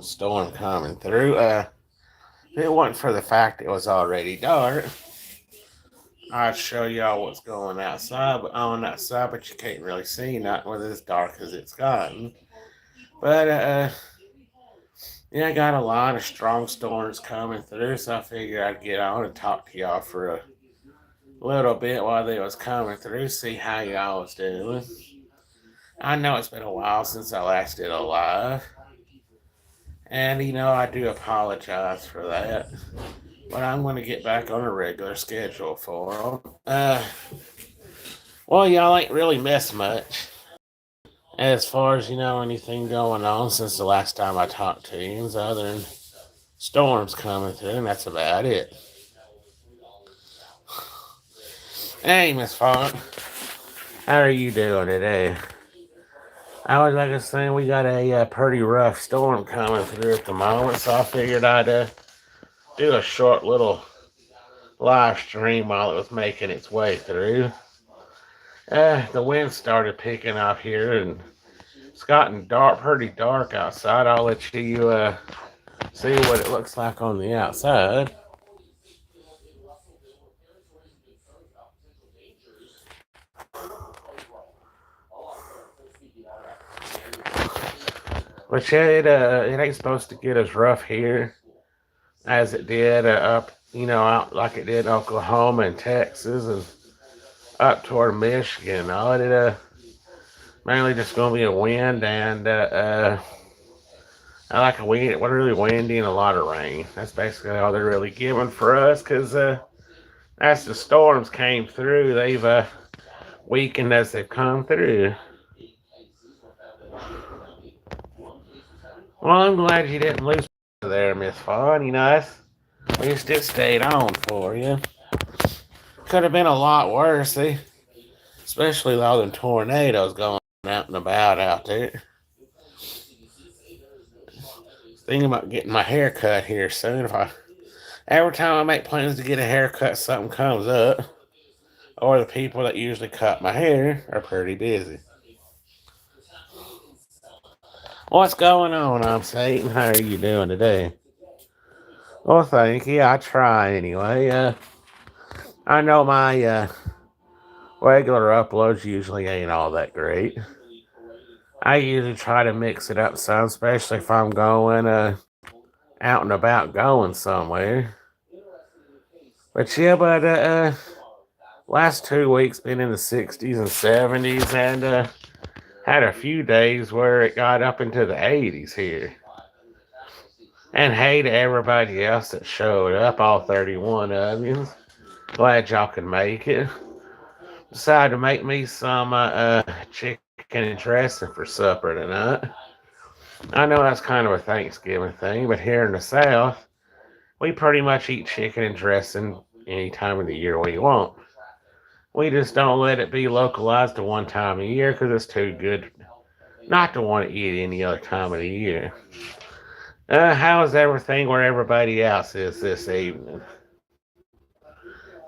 storm coming through. If it wasn't for the fact it was already dark, I'd show y'all what's going outside, but on outside, but you can't really see nothing with it as dark as it's gotten. But yeah, I got a lot of strong storms coming through, so I figured I'd get on and talk to y'all for a little bit while they was coming through, see how y'all was doing. I know it's been a while since I last did a live, and I do apologize for that. But I'm going to get back on a regular schedule for them. Well, y'all ain't really missed much as far as anything going on since the last time I talked to you, other than storms coming through, and that's about it. Hey, Miss Font, how are you doing today? I was like I was saying, we got a pretty rough storm coming through at the moment, so I figured I'd do a short little live stream while it was making its way through. The wind started picking up here, and it's gotten dark, pretty dark outside. I'll let you see what it looks like on the outside. But yeah, it ain't supposed to get as rough here as it did up, out like it did in Oklahoma and Texas and up toward Michigan. All it mainly just gonna be a wind and I like a wind. What really windy and a lot of rain. That's basically all they're really giving for us, because as the storms came through, they've weakened as they've come through. Well, I'm glad you didn't lose there, Miss Fawn. At least it stayed on for you. Could have been a lot worse, especially with all them tornadoes going out and about out there. Thinking about getting my hair cut here soon. Every time I make plans to get a haircut, something comes up, or the people that usually cut my hair are pretty busy. What's going on? I'm Satan. How are you doing today? Well, thank you. I try anyway. I know my regular uploads usually ain't all that great. I usually try to mix it up some, especially if I'm going out and about going somewhere. But yeah, last 2 weeks been in the 60s and 70s, and had a few days where it got up into the 80s here. And hey to everybody else that showed up, all 31 of you. Glad y'all could make it. Decided to make me some chicken and dressing for supper tonight. I know that's kind of a Thanksgiving thing, but here in the South, we pretty much eat chicken and dressing any time of the year we want. We just don't let it be localized to one time a year because it's too good not to want to eat any other time of the year. How's everything where everybody else is this evening?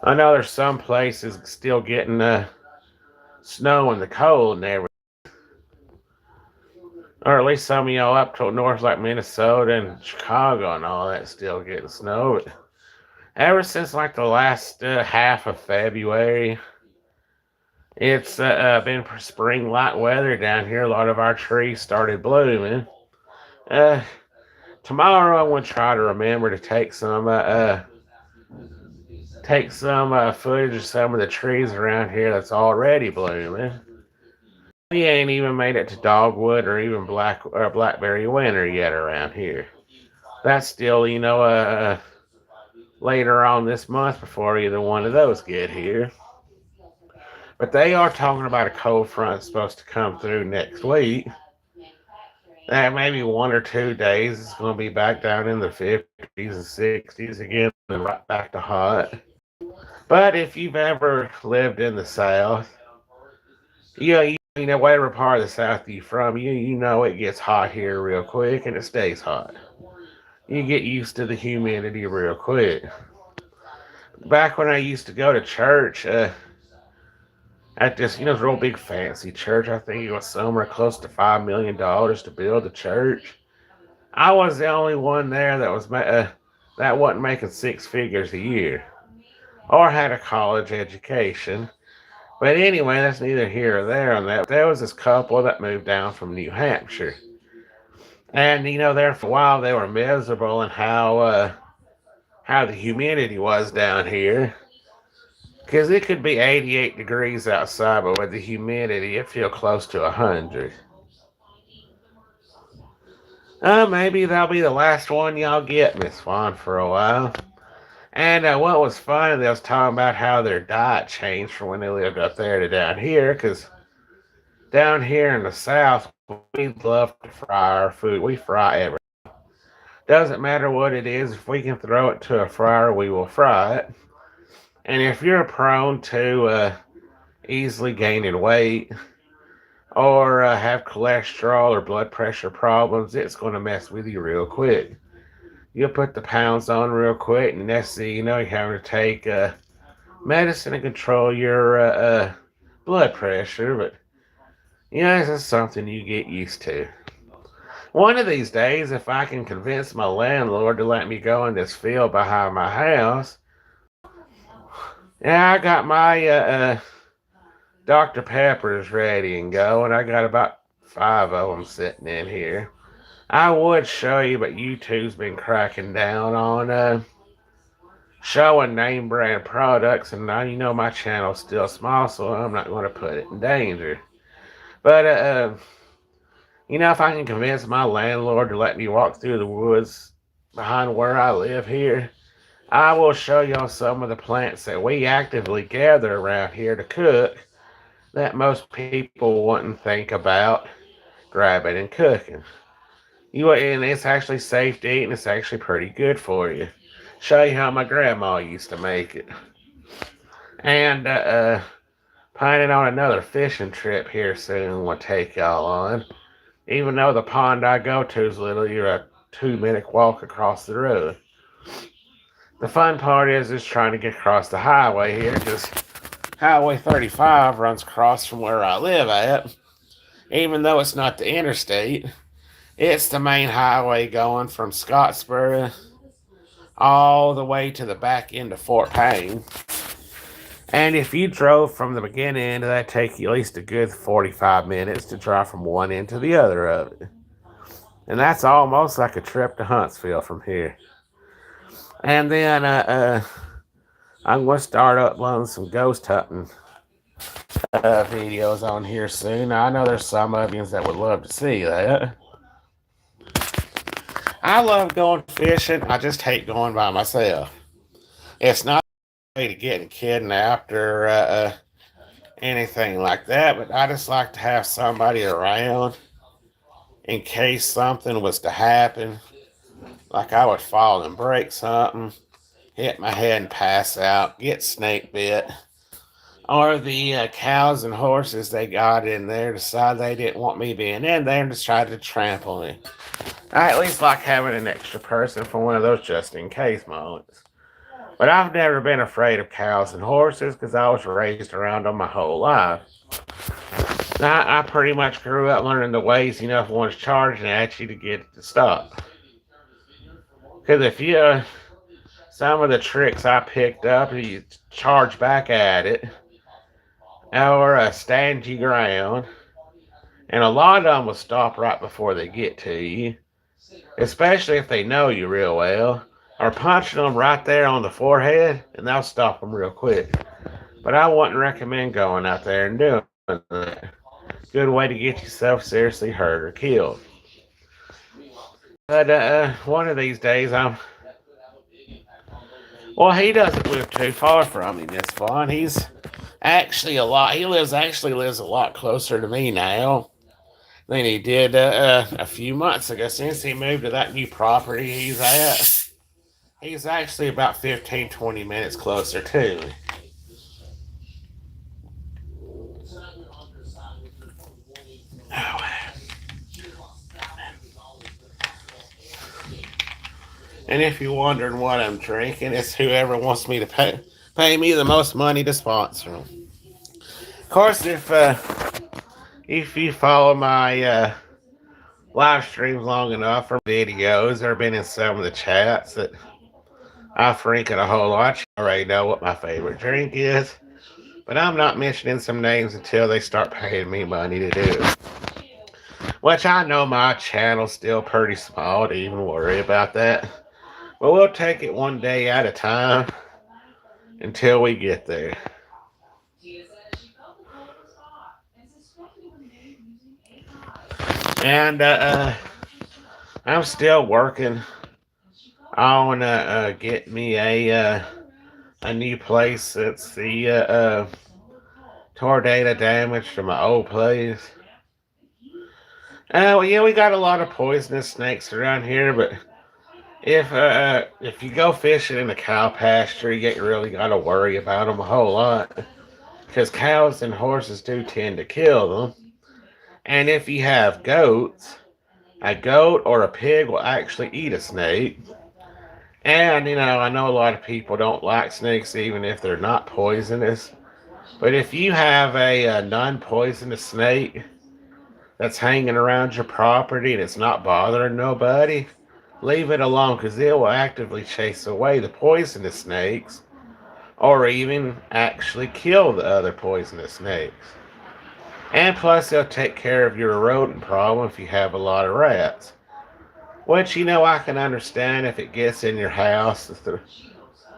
I know there's some places still getting snow and the cold and everything. Or at least some of y'all up to north like Minnesota and Chicago and all that still getting snow. But ever since like the last half of February, it's been spring like weather down here. A lot of our trees started blooming. Tomorrow I'm going to try to remember to take some footage of some of the trees around here that's already blooming. We ain't even made it to dogwood or even blackberry winter yet around here. That's still, later on this month before either one of those get here. But they are talking about a cold front supposed to come through next week. That maybe 1 or 2 days it's going to be back down in the 50s and 60s again and right back to hot. But if you've ever lived in the South, whatever part of the South you're from, you know it gets hot here real quick and it stays hot. You get used to the humidity real quick. Back when I used to go to church, at this, real big fancy church, I think it was somewhere close to $5 million to build a church. I was the only one there that wasn't making six figures a year or had a college education. But anyway, that's neither here or there on that. There was this couple that moved down from New Hampshire. And there for a while they were miserable and how the humidity was down here. Because it could be 88 degrees outside, but with the humidity, it feel close to 100. Maybe that'll be the last one y'all get, Miss Swan, for a while. And what was funny, they was talking about how their diet changed from when they lived up there to down here, because down here in the South, we love to fry our food. We fry everything. Doesn't matter what it is, if we can throw it to a fryer, we will fry it. And if you're prone to easily gaining weight or have cholesterol or blood pressure problems, it's going to mess with you real quick. You'll put the pounds on real quick, and next thing you know, you're having to take medicine to control your blood pressure. But this is something you get used to. One of these days, if I can convince my landlord to let me go in this field behind my house, yeah, I got my Dr. Peppers ready and go, and I got about 5 of them sitting in here. I would show you, but YouTube's been cracking down on showing name brand products, and now my channel's still small, so I'm not going to put it in danger. But if I can convince my landlord to let me walk through the woods behind where I live here, I will show y'all some of the plants that we actively gather around here to cook that most people wouldn't think about grabbing and cooking. And it's actually safe to eat, and it's actually pretty good for you. Show you how my grandma used to make it. And planning on another fishing trip here soon we'll take y'all on. Even though the pond I go to is literally a 2-minute walk across the road. The fun part is just trying to get across the highway here, because Highway 35 runs across from where I live at. Even though it's not the interstate, it's the main highway going from Scottsboro all the way to the back end of Fort Payne. And if you drove from the beginning end, that'd take you at least a good 45 minutes to drive from one end to the other of it. And that's almost like a trip to Huntsville from here. And then I'm going to start uploading some ghost hunting videos on here soon. Now, I know there's some of you that would love to see that. I love going fishing. I just hate going by myself. It's not a way to get kidnapped or anything like that, but I just like to have somebody around in case something was to happen. Like I would fall and break something, hit my head and pass out, get snake bit. Or the cows and horses they got in there decide they didn't want me being in there and decided to trample me. I at least like having an extra person for one of those just in case moments. But I've never been afraid of cows and horses because I was raised around them my whole life. I pretty much grew up learning the ways, if one's charging at you to get it to stop. Because if some of the tricks I picked up, you charge back at it, or stand your ground, and a lot of them will stop right before they get to you, especially if they know you real well, or punching them right there on the forehead, and they'll stop them real quick. But I wouldn't recommend going out there and doing that. Good way to get yourself seriously hurt or killed. But one of these days he doesn't live too far from me, Miss Vaughn. He lives a lot closer to me now than he did a few months ago. Since he moved to that new property he's at, he's actually about 15, 20 minutes closer to me. And if you're wondering what I'm drinking, it's whoever wants me to pay me the most money to sponsor them. Of course, if you follow my live streams long enough for videos or been in some of the chats that I freaking a whole lot. You already know what my favorite drink is. But I'm not mentioning some names until they start paying me money to do it. Which I know my channel's still pretty small to even worry about that. But we'll take it one day at a time until we get there. And I'm still working on getting me a new place since the tornado damage to my old place. Well, yeah, we got a lot of poisonous snakes around here, but if you go fishing in a cow pasture, you ain't really got to worry about them a whole lot, because cows and horses do tend to kill them. And if you have goats, a goat or a pig will actually eat a snake. And I know a lot of people don't like snakes even if they're not poisonous. But if you have a non-poisonous snake that's hanging around your property and it's not bothering nobody, leave it alone because it will actively chase away the poisonous snakes or even actually kill the other poisonous snakes. And plus, they'll take care of your rodent problem if you have a lot of rats. Which, I can understand if it gets in your house.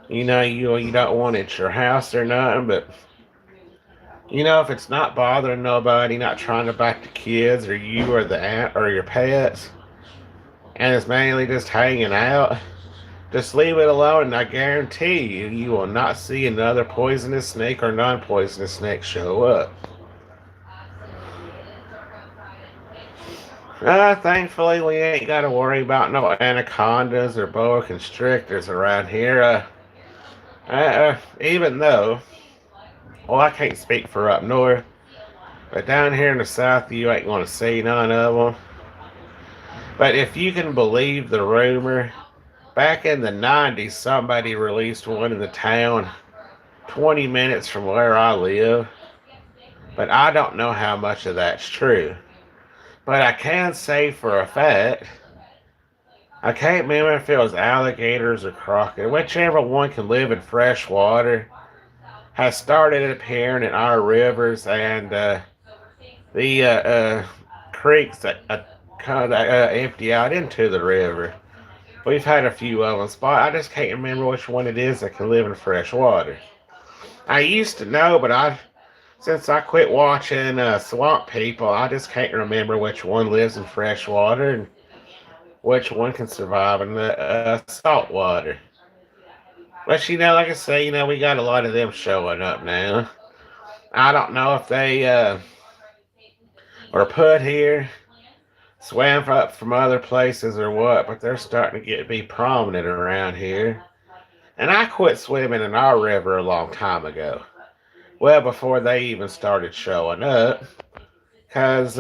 You don't want it at your house or nothing, but if it's not bothering nobody, not trying to bite the kids or you or the ant or your pets, and it's mainly just hanging out, just leave it alone, and I guarantee you will not see another poisonous snake or non-poisonous snake show up. Thankfully, we ain't got to worry about no anacondas or boa constrictors around here. Even though, well, I can't speak for up north, but down here in the south, you ain't going to see none of them. But if you can believe the rumor, back in the 90s, somebody released one in the town 20 minutes from where I live. But I don't know how much of that's true. But I can say for a fact, I can't remember if it was alligators or crocodiles, whichever one can live in fresh water, has started appearing in our rivers and the creeks that empty out into the river. We've had a few of them, but I just can't remember which one it is that can live in fresh water. I used to know, but since I quit watching Swamp People, I just can't remember which one lives in fresh water and which one can survive in the salt water. But like I say, we got a lot of them showing up now. I don't know if they were put here, swam up from other places or what, but they're starting to be prominent around here. And I quit swimming in our river a long time ago. Well, before they even started showing up. Because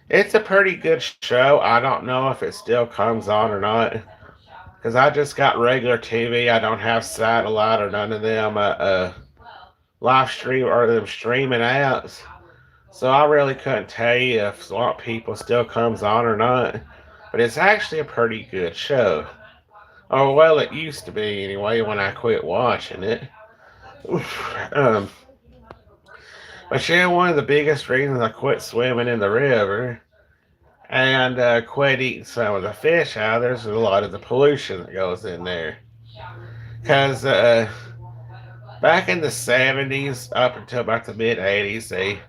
it's a pretty good show. I don't know if it still comes on or not. Because I just got regular TV. I don't have satellite or none of them live stream or them streaming apps. So I really couldn't tell you if Swamp People still comes on or not. But it's actually a pretty good show. Oh, well, it used to be anyway when I quit watching it. um, but yeah, one of the biggest reasons I quit swimming in the river and quit eating some of the fish out there's a lot of the pollution that goes in there. Because back in the 70s up until about the mid 80s, they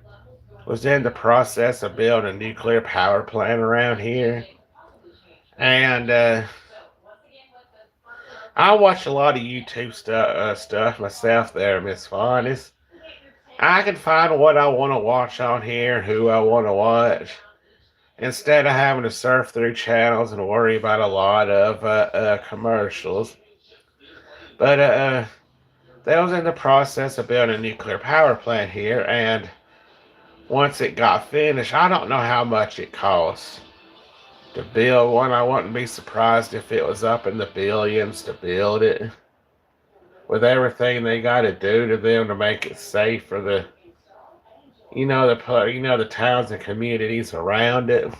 was in the process of building a nuclear power plant around here. And I watch a lot of YouTube stuff myself there, Miss Fonnis. I can find what I want to watch on here, who I want to watch, instead of having to surf through channels and worry about a lot of commercials. But they was in the process of building a nuclear power plant here, and once it got finished, I don't know how much it cost to build one. I wouldn't be surprised if it was up in the billions to build it, with everything they got to do to them to make it safe for the the towns and communities around it,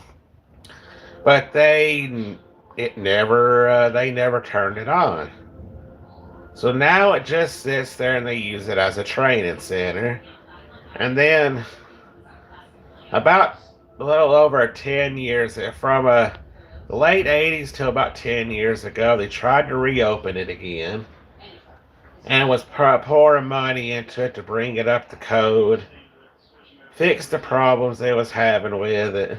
but they never turned it on. So now it just sits there and they use it as a training center. And then about a little over 10 years, from the late 80s to about 10 years ago, they tried to reopen it again and was pouring money into it to bring it up to code, fix the problems they was having with it,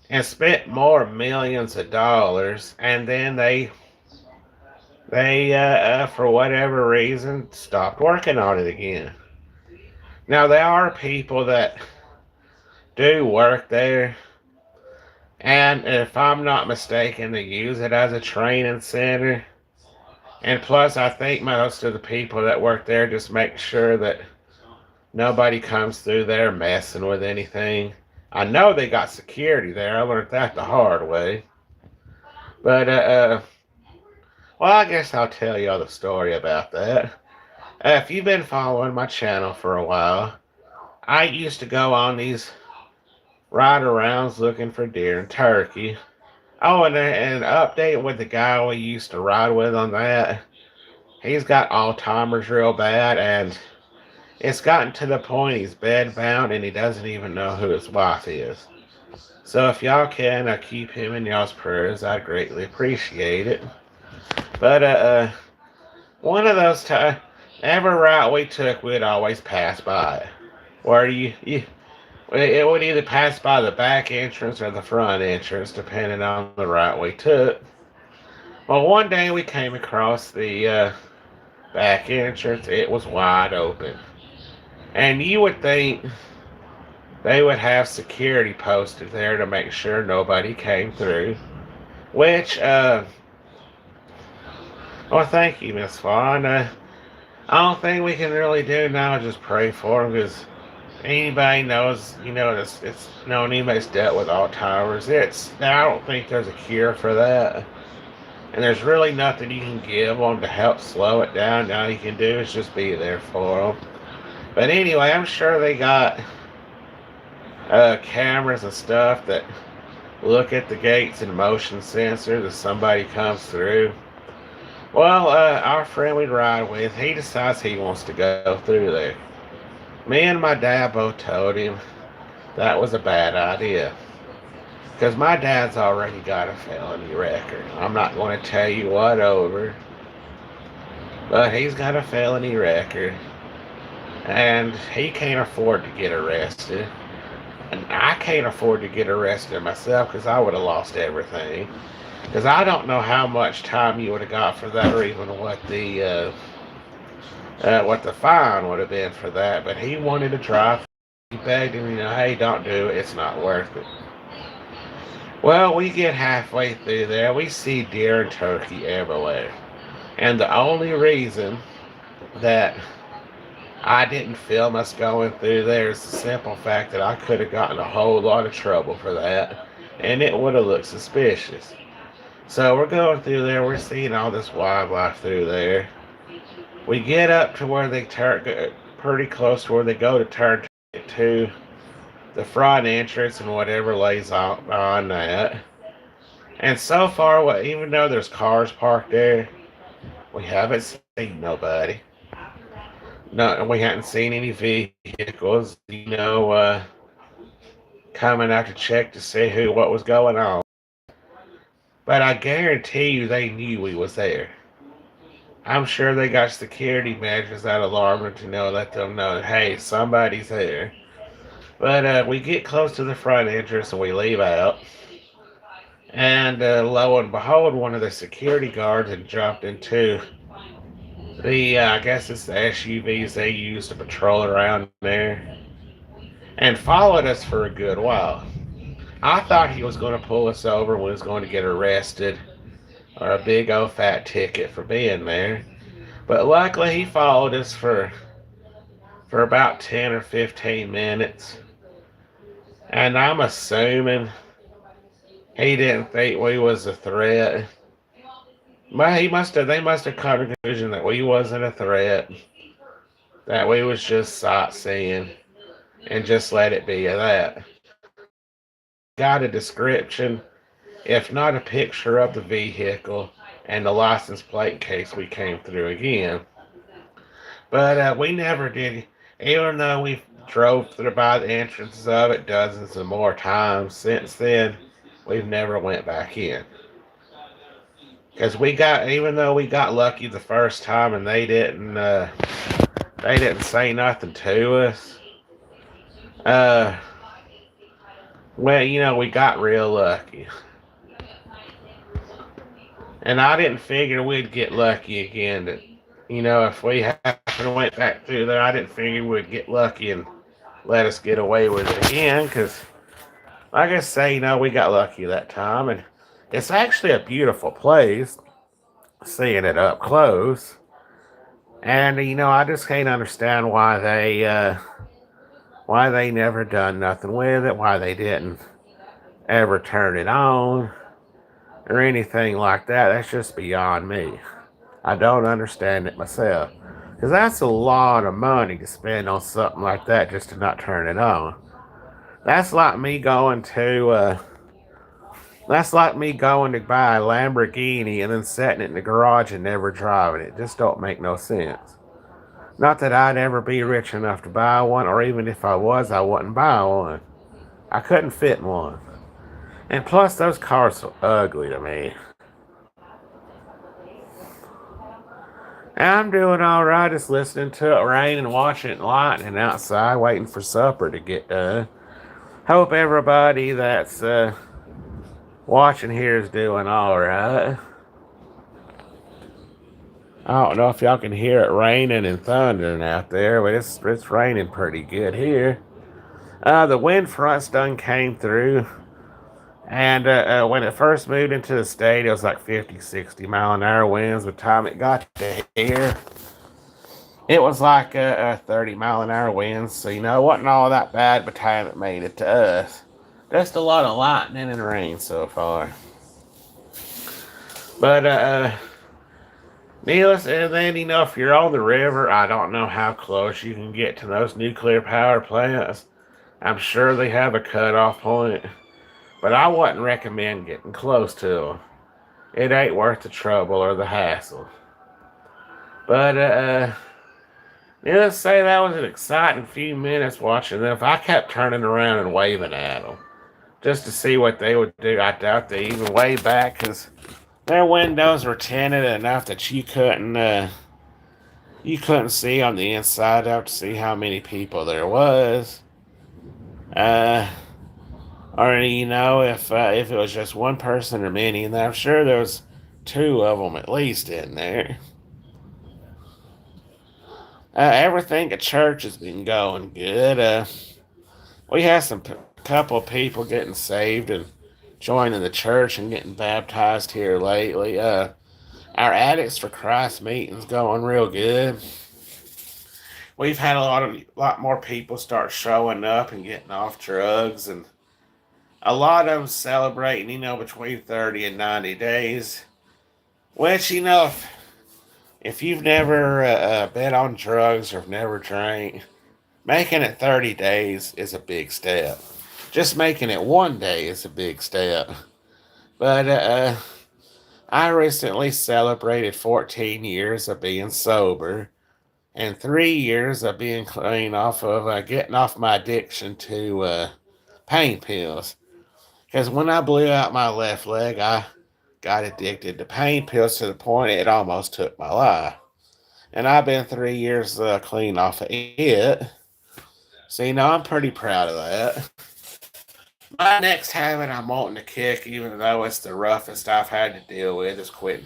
and spent more millions of dollars. And then they for whatever reason stopped working on it again. Now there are people that do work there, and if I'm not mistaken, they use it as a training center. And plus, I think most of the people that work there just make sure that nobody comes through there messing with anything. I know they got security there. I learned that the hard way. But, well, I guess I'll tell y'all the story about that. If you've been following my channel for a while, I used to go on these ride arounds looking for deer and turkey. Oh, and update with the guy we used to ride with on that. He's got Alzheimer's real bad, and it's gotten to the point he's bedbound and he doesn't even know who his wife is. So if y'all can keep him in y'all's prayers, I'd greatly appreciate it. But one of those times, every route we took, we'd always pass by it. Where it would either pass by the back entrance or the front entrance, depending on the route we took. Well, one day we came across the back entrance. It was wide open. And you would think they would have security posted there to make sure nobody came through. Which, well, thank you, Miss Fawn. The only thing we can really do now is just pray for them, because anybody knows, it's known anybody's dealt with Alzheimer's. I don't think there's a cure for that. And there's really nothing you can give them to help slow it down. All you can do is just be there for them. But anyway, I'm sure they got cameras and stuff that look at the gates and motion sensors if somebody comes through. Well, our friend we'd ride with, he decides he wants to go through there. Me and my dad both told him that was a bad idea, because my dad's already got a felony record. I'm not going to tell you what over, but he's got a felony record, and he can't afford to get arrested. And I can't afford to get arrested myself, because I would have lost everything. Because I don't know how much time you would have got for that, or even what the fine would have been for that. But he wanted to drive. He begged him, hey, don't do it. It's not worth it. Well, we get halfway through there. We see deer and turkey everywhere. And the only reason that I didn't film us going through there is the simple fact that I could have gotten a whole lot of trouble for that. And it would have looked suspicious. So we're going through there. We're seeing all this wildlife through there. We get up to where they turn, pretty close to where they go to turn to the front entrance and whatever lays on that. And so far, even though there's cars parked there, we haven't seen nobody. No, we hadn't seen any vehicles, coming out to check to see what was going on. But I guarantee you they knew we was there. I'm sure they got security measures that alarm them to let them know, hey, somebody's there. But we get close to the front entrance and we leave out. And lo and behold, one of the security guards had jumped into I guess it's the SUVs they use to patrol around there, and followed us for a good while. I thought he was going to pull us over and we was going to get arrested or a big old fat ticket for being there. But luckily he followed us for about 10 or 15 minutes. And I'm assuming he didn't think we was a threat. But they must have come to the conclusion that we wasn't a threat, that we was just sightseeing. and just let it be at that. Got a description, if not a picture of the vehicle and the license plate in case we came through again. But we never did, even though we drove through by the entrances of it dozens of more times since then, we've never went back in. Because we got, even though we got lucky the first time and they didn't say nothing to us. Uh, well, we got real lucky. And I didn't figure we'd get lucky again. That, if we happened to went back through there, I didn't figure we'd get lucky and let us get away with it again. Because, like I say, we got lucky that time. And it's actually a beautiful place, seeing it up close. And, I just can't understand why they never done nothing with it, why they didn't ever turn it on or anything like that. That's just beyond me. I don't understand it myself. Because that's a lot of money to spend on something like that just to not turn it on. That's like me going to that's like me going to buy a Lamborghini and then setting it in the garage and never driving it. Just don't make no sense. Not that I'd ever be rich enough to buy one, or even if I was, I wouldn't buy one. I couldn't fit in one. And plus, those cars are ugly to me. And I'm doing all right, just listening to it rain and watching it lightning outside, waiting for supper to get done. Hope everybody that's watching here is doing all right. I don't know if y'all can hear it raining and thundering out there, but it's raining pretty good here. The wind fronts done came through, and when it first moved into the state, it was like 50, 60 mile an hour winds. By the time it got to here, it was like a 30 mile an hour winds. So, it wasn't all that bad by the time it made it to us. Just a lot of lightning and rain so far. But, needless, and then, if you're on the river, I don't know how close you can get to those nuclear power plants. I'm sure they have a cutoff point, but I wouldn't recommend getting close to them. It ain't worth the trouble or the hassle. But, let's say that was an exciting few minutes watching them. If I kept turning around and waving at them just to see what they would do, I doubt they even wave back because their windows were tinted enough that you couldn't see on the inside out to see how many people there was. Or if it was just one person or many, and I'm sure there was two of them at least in there. Everything at church has been going good. We had some couple of people getting saved and joining the church and getting baptized here lately. Our Addicts for Christ meeting's going real good. We've had a lot more people start showing up and getting off drugs, and a lot of them celebrating, between 30 and 90 days. Which, if you've never been on drugs or never drank, making it 30 days is a big step. Just making it one day is a big step. But I recently celebrated 14 years of being sober and 3 years of being clean off of getting off my addiction to pain pills. Because when I blew out my left leg, I got addicted to pain pills to the point it almost took my life. And I've been 3 years clean off of it. So, I'm pretty proud of that. My next habit I'm wanting to kick, even though it's the roughest I've had to deal with, is quitting.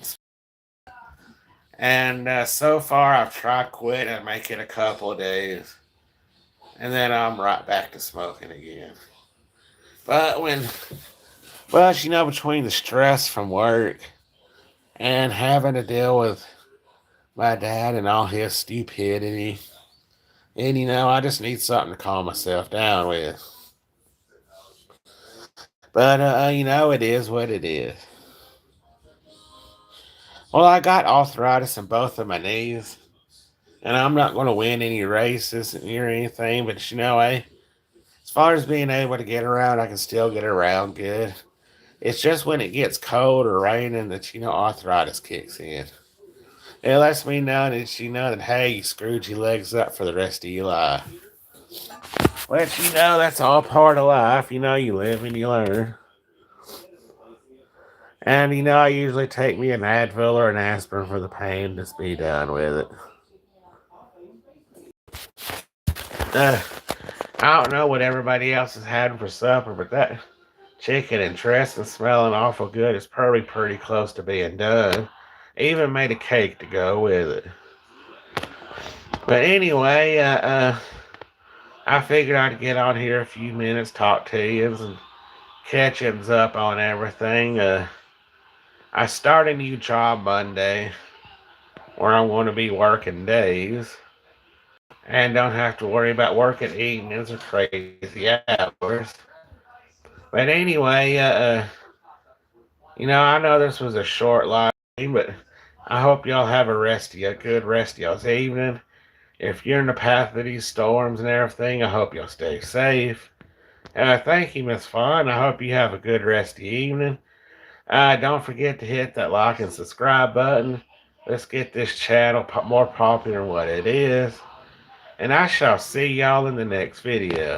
And so far, I've tried quitting and make it a couple of days. And then I'm right back to smoking again. But between the stress from work and having to deal with my dad and all his stupidity, and I just need something to calm myself down with. But it is what it is. Well, I got arthritis in both of my knees, and I'm not going to win any races or anything. But As far as being able to get around, I can still get around good. It's just when it gets cold or raining that, arthritis kicks in. It lets me know that, hey, you screwed your legs up for the rest of your life. But, that's all part of life. You live and you learn. And, I usually take me an Advil or an aspirin for the pain, just be done with it. I don't know what everybody else is having for supper, but that chicken and dressing smelling awful good. It's probably pretty close to being done. Even made a cake to go with it. But anyway, I figured I'd get on here a few minutes, talk to you, and catch up on everything. I start a new job Monday where I'm going to be working days and don't have to worry about working evenings or crazy hours. But anyway, I know this was a short live stream, but I hope y'all have a good rest of y'all's evening. If you're in the path of these storms and everything, I hope y'all stay safe. Thank you, Miss Fawn. I hope you have a good rest of the evening. Don't forget to hit that like and subscribe button. Let's get this channel more popular than what it is. And I shall see y'all in the next video.